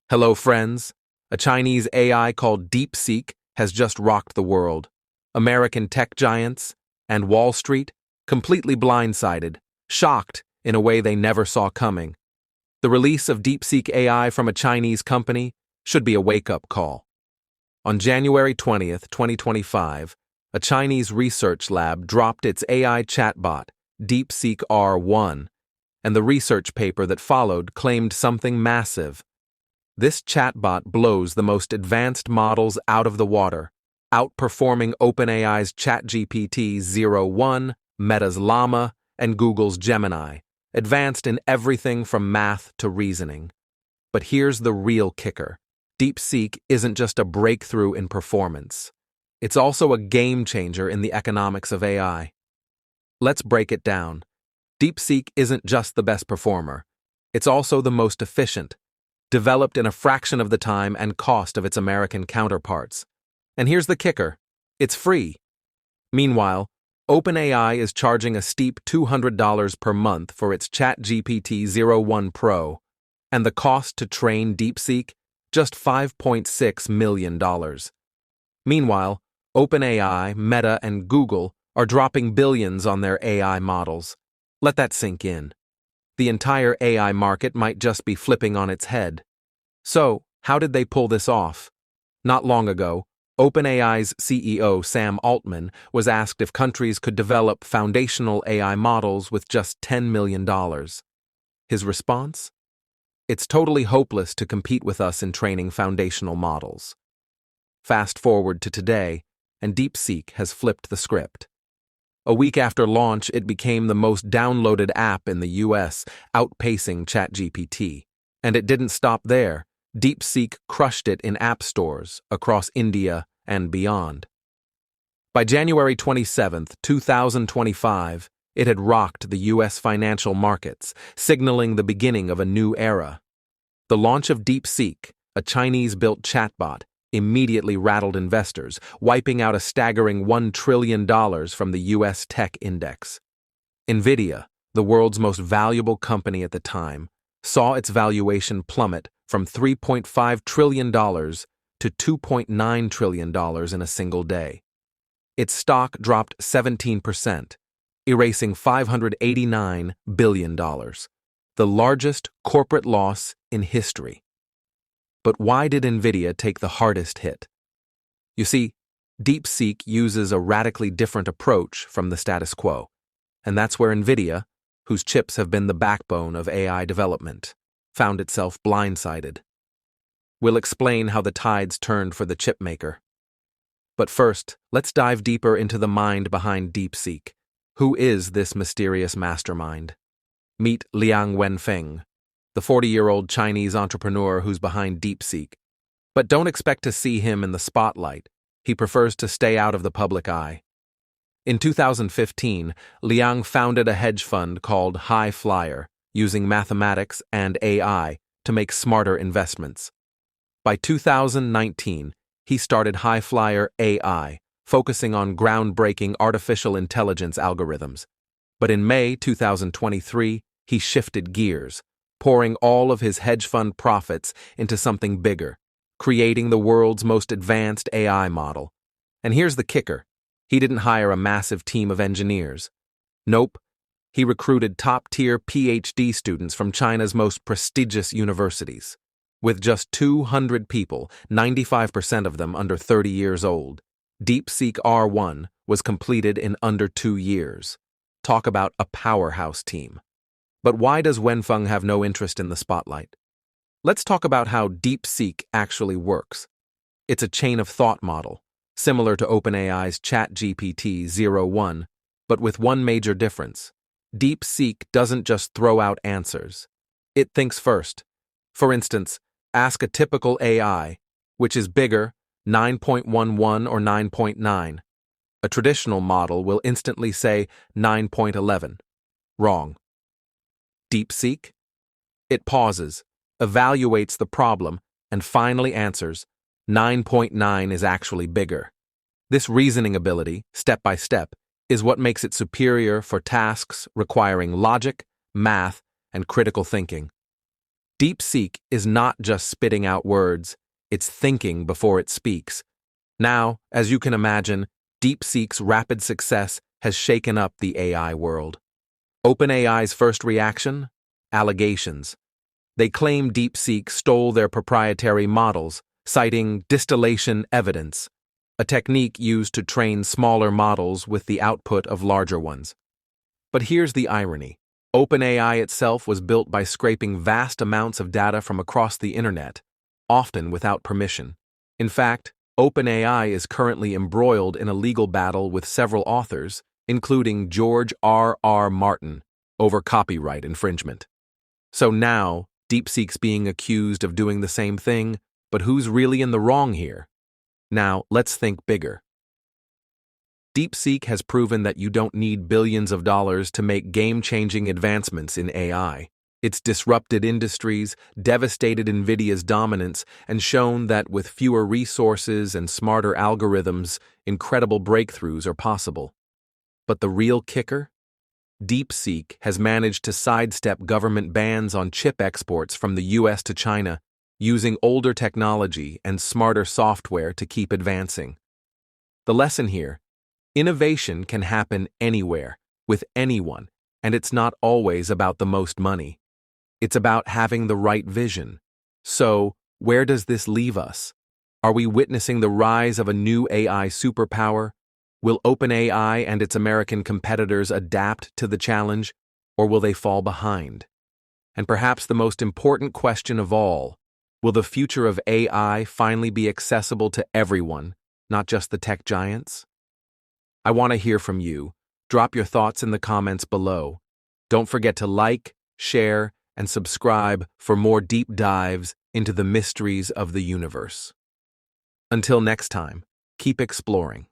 Hello, friends. A Chinese AI called DeepSeek has just rocked the world. American tech giants and Wall Street completely blindsided, shocked in a way they never saw coming. The release of DeepSeek AI from a Chinese company should be a wake-up call. On January 20th, 2025, a Chinese research lab dropped its AI chatbot, DeepSeek R1, and the research paper that followed claimed something massive. This chatbot blows the most advanced models out of the water, outperforming OpenAI's ChatGPT 01, Meta's Llama, and Google's Gemini, advanced in everything from math to reasoning. But here's the real kicker. DeepSeek isn't just a breakthrough in performance. It's also a game changer in the economics of AI. Let's break it down. DeepSeek isn't just the best performer. It's also the most efficient, developed in a fraction of the time and cost of its American counterparts. And here's the kicker. It's free. Meanwhile, OpenAI is charging a steep $200 per month for its ChatGPT 01 Pro, and the cost to train DeepSeek, just $5.6 million. Meanwhile, OpenAI, Meta, and Google are dropping billions on their AI models. Let that sink in. The entire AI market might just be flipping on its head. So, how did they pull this off? Not long ago, OpenAI's CEO Sam Altman was asked if countries could develop foundational AI models with just $10 million. His response? It's totally hopeless to compete with us in training foundational models. Fast forward to today, and DeepSeek has flipped the script. A week after launch, it became the most downloaded app in the US, outpacing ChatGPT. And it didn't stop there. DeepSeek crushed it in app stores across India and beyond. By January 27, 2025, it had rocked the US financial markets, signaling the beginning of a new era. The launch of DeepSeek, a Chinese-built chatbot, immediately rattled investors, wiping out a staggering $1 trillion from the U.S. tech index. NVIDIA, the world's most valuable company at the time, saw its valuation plummet from $3.5 trillion to $2.9 trillion in a single day. Its stock dropped 17%, erasing $589 billion, the largest corporate loss in history. But why did NVIDIA take the hardest hit? You see, DeepSeek uses a radically different approach from the status quo, and that's where NVIDIA, whose chips have been the backbone of AI development, found itself blindsided. We'll explain how the tides turned for the chipmaker. But first, let's dive deeper into the mind behind DeepSeek. Who is this mysterious mastermind? Meet Liang Wenfeng, the 40-year-old Chinese entrepreneur who's behind DeepSeek. But don't expect to see him in the spotlight. He prefers to stay out of the public eye. In 2015, Liang founded a hedge fund called High Flyer, using mathematics and AI to make smarter investments. By 2019, he started High Flyer AI, focusing on groundbreaking artificial intelligence algorithms. But in May 2023, he shifted gears, pouring all of his hedge fund profits into something bigger, creating the world's most advanced AI model. And here's the kicker. He didn't hire a massive team of engineers. Nope. He recruited top-tier PhD students from China's most prestigious universities. With just 200 people, 95% of them under 30 years old, DeepSeek R1 was completed in under 2 years. Talk about a powerhouse team. But why does Wenfeng have no interest in the spotlight? Let's talk about how DeepSeek actually works. It's a chain of thought model, similar to OpenAI's ChatGPT 01, but with one major difference. DeepSeek doesn't just throw out answers. It thinks first. For instance, ask a typical AI, which is bigger, 9.11 or 9.9. A traditional model will instantly say 9.11. Wrong. DeepSeek? It pauses, evaluates the problem, and finally answers, 9.9 is actually bigger. This reasoning ability, step by step, is what makes it superior for tasks requiring logic, math, and critical thinking. DeepSeek is not just spitting out words, it's thinking before it speaks. Now, as you can imagine, DeepSeek's rapid success has shaken up the AI world. OpenAI's first reaction? Allegations. They claim DeepSeek stole their proprietary models, citing distillation evidence, a technique used to train smaller models with the output of larger ones. But here's the irony. OpenAI itself was built by scraping vast amounts of data from across the internet, often without permission. In fact, OpenAI is currently embroiled in a legal battle with several authors, including George R. Martin, over copyright infringement. So now, DeepSeek's being accused of doing the same thing, but who's really in the wrong here? Now, let's think bigger. DeepSeek has proven that you don't need billions of dollars to make game-changing advancements in AI. It's disrupted industries, devastated NVIDIA's dominance, and shown that with fewer resources and smarter algorithms, incredible breakthroughs are possible. But the real kicker? DeepSeek has managed to sidestep government bans on chip exports from the US to China, using older technology and smarter software to keep advancing. The lesson here: innovation can happen anywhere, with anyone, and it's not always about the most money. It's about having the right vision. So, where does this leave us? Are we witnessing the rise of a new AI superpower? Will OpenAI and its American competitors adapt to the challenge, or will they fall behind? And perhaps the most important question of all, will the future of AI finally be accessible to everyone, not just the tech giants? I want to hear from you. Drop your thoughts in the comments below. Don't forget to like, share, and subscribe for more deep dives into the mysteries of the universe. Until next time, keep exploring.